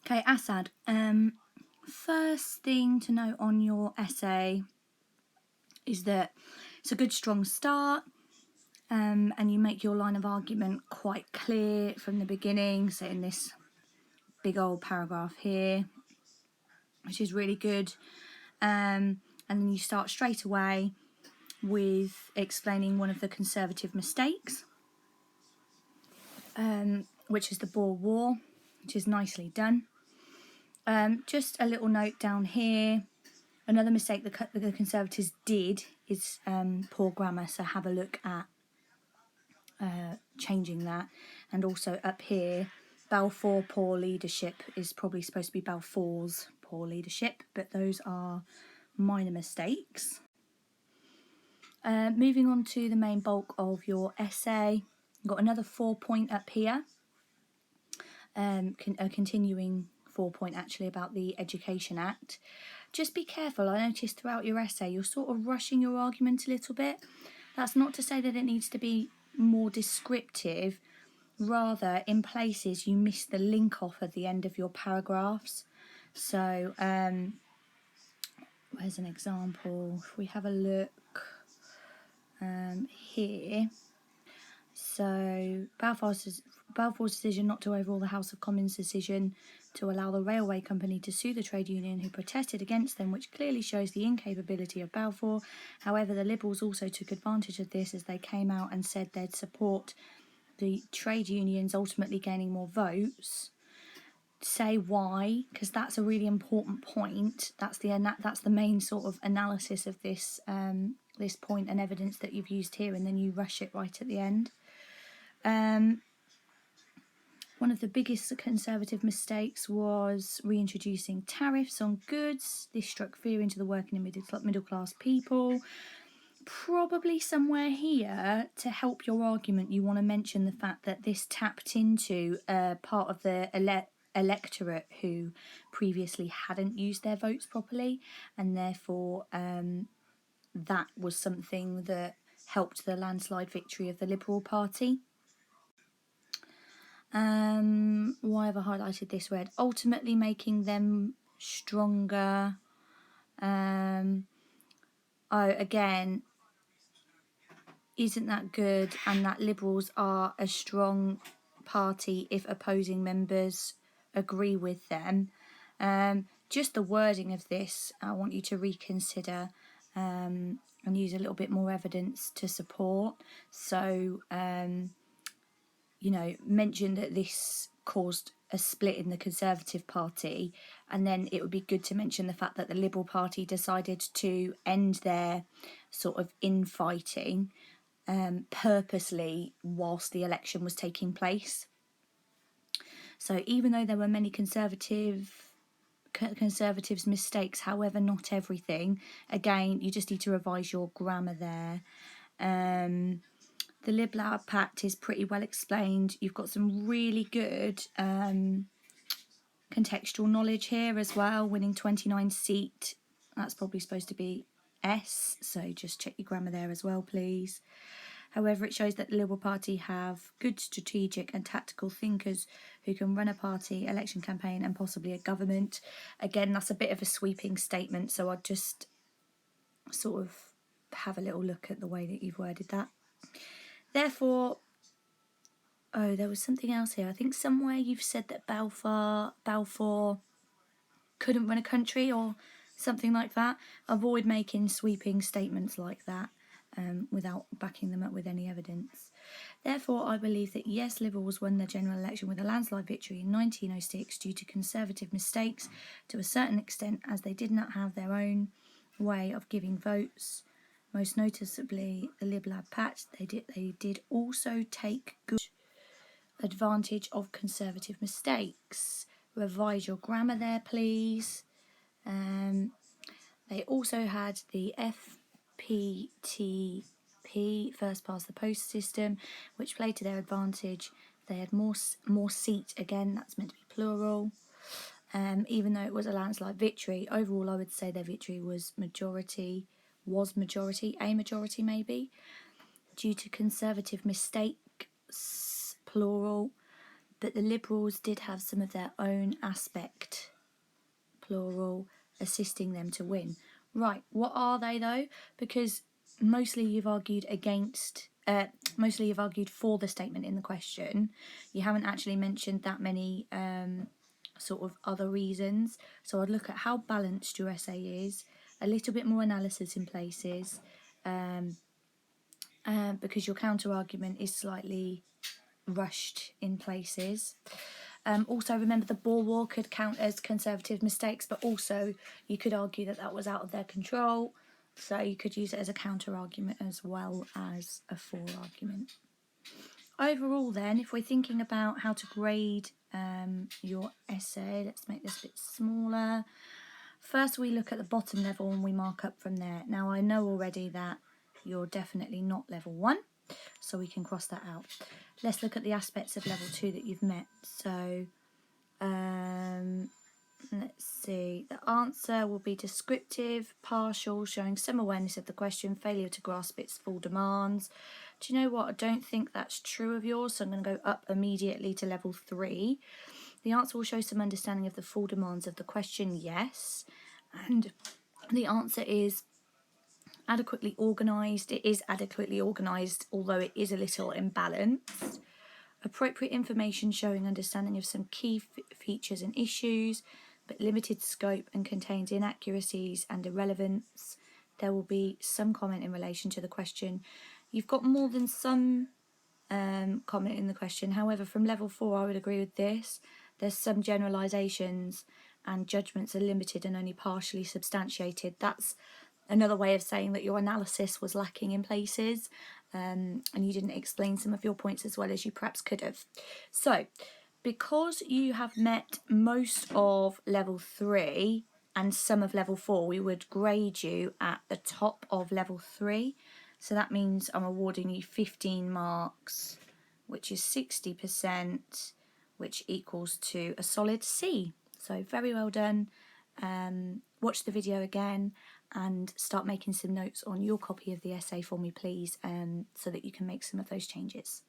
Okay, Asad, first thing to note on your essay is that it's a good strong start, and you make your line of argument quite clear from the beginning, so in this big old paragraph here, which is really good. And then you start straight away with explaining one of the Conservative mistakes, which is the Boer War, which is nicely done. Just a little note down here. Another mistake the Conservatives did is poor grammar, so have a look at changing that. And also up here, Balfour poor leadership is probably supposed to be Balfour's poor leadership, but those are minor mistakes. Moving on to the main bulk of your essay, you've got another 4-point up here, a continuing 4-point actually about the Education Act. Just be careful. I noticed throughout your essay you're sort of rushing your argument a little bit. That's not to say that it needs to be more descriptive. Rather, in places you miss the link off at the end of your paragraphs. So where's an example? If we have a look here. So Balfour's decision not to overrule the House of Commons decision to allow the railway company to sue the trade union who protested against them, which clearly shows the incapability of Balfour. However, the Liberals also took advantage of this as they came out and said they'd support the trade unions ultimately gaining more votes. Say why, because that's a really important point. That's the main sort of analysis of this this point and evidence that you've used here, and then you rush it right at the end. One of the biggest Conservative mistakes was reintroducing tariffs on goods. This struck fear into the working and middle class people. Probably somewhere here to help your argument you want to mention the fact that this tapped into part of the electorate who previously hadn't used their votes properly, and therefore that was something that helped the landslide victory of the Liberal Party. Why have I highlighted this red? Ultimately making them stronger. Again, isn't that good? And that Liberals are a strong party if opposing members agree with them. Just the wording of this, I want you to reconsider and use a little bit more evidence to support. So, mention that this caused a split in the Conservative Party, and then it would be good to mention the fact that the Liberal Party decided to end their sort of infighting purposely whilst the election was taking place. So even though there were many Conservatives' mistakes, however, not everything, again, you just need to revise your grammar there. The Lib Lab Pact is pretty well explained. You've got some really good contextual knowledge here as well. Winning 29 seat, that's probably supposed to be S, so just check your grammar there as well, please. However, it shows that the Liberal Party have good strategic and tactical thinkers who can run a party, election campaign and possibly a government. Again, that's a bit of a sweeping statement, so I'd just sort of have a little look at the way that you've worded that. Therefore, there was something else here. I think somewhere you've said that Balfour couldn't run a country or something like that. Avoid making sweeping statements like that without backing them up with any evidence. Therefore, I believe that yes, Liberals won the general election with a landslide victory in 1906 due to Conservative mistakes to a certain extent, as they did not have their own way of giving votes. Most noticeably, the Lib Lab Pact, they did also take good advantage of Conservative mistakes. Revise your grammar there, please. They also had the FPTP, first past the post system, which played to their advantage. They had more seat, again, that's meant to be plural. Even though it was a landslide victory, overall I would say their victory was a majority maybe, due to Conservative mistakes, plural. but the Liberals did have some of their own aspect, plural, assisting them to win. Right, what are they though? Because mostly you've argued for the statement in the question. You haven't actually mentioned that many sort of other reasons. So I'd look at how balanced your essay is, a little bit more analysis in places, because your counter argument is slightly rushed in places. Also, remember the Boer War could count as Conservative mistakes, but also you could argue that that was out of their control. So you could use it as a counter argument as well as a for argument. Overall then, if we're thinking about how to grade your essay, let's make this a bit smaller. First we look at the bottom level and we mark up from there. Now I know already that you're definitely not level 1, so we can cross that out. Let's look at the aspects of level 2 that you've met. So let's see, the answer will be descriptive, partial, showing some awareness of the question, failure to grasp its full demands. Do you know what? I don't think that's true of yours, so I'm going to go up immediately to level 3. The answer will show some understanding of the full demands of the question, yes. And the answer is adequately organised. It is adequately organised, although it is a little imbalanced. Appropriate information showing understanding of some key features and issues, but limited scope and contains inaccuracies and irrelevance. There will be some comment in relation to the question. You've got more than some comment in the question. However, from level 4, I would agree with this. There's some generalisations and judgments are limited and only partially substantiated. That's another way of saying that your analysis was lacking in places, and you didn't explain some of your points as well as you perhaps could have. So, because you have met most of level 3 and some of level 4, we would grade you at the top of level 3. So that means I'm awarding you 15 marks, which is 60%, which equals to a solid C. So very well done. Watch the video again and start making some notes on your copy of the essay for me, please, so that you can make some of those changes.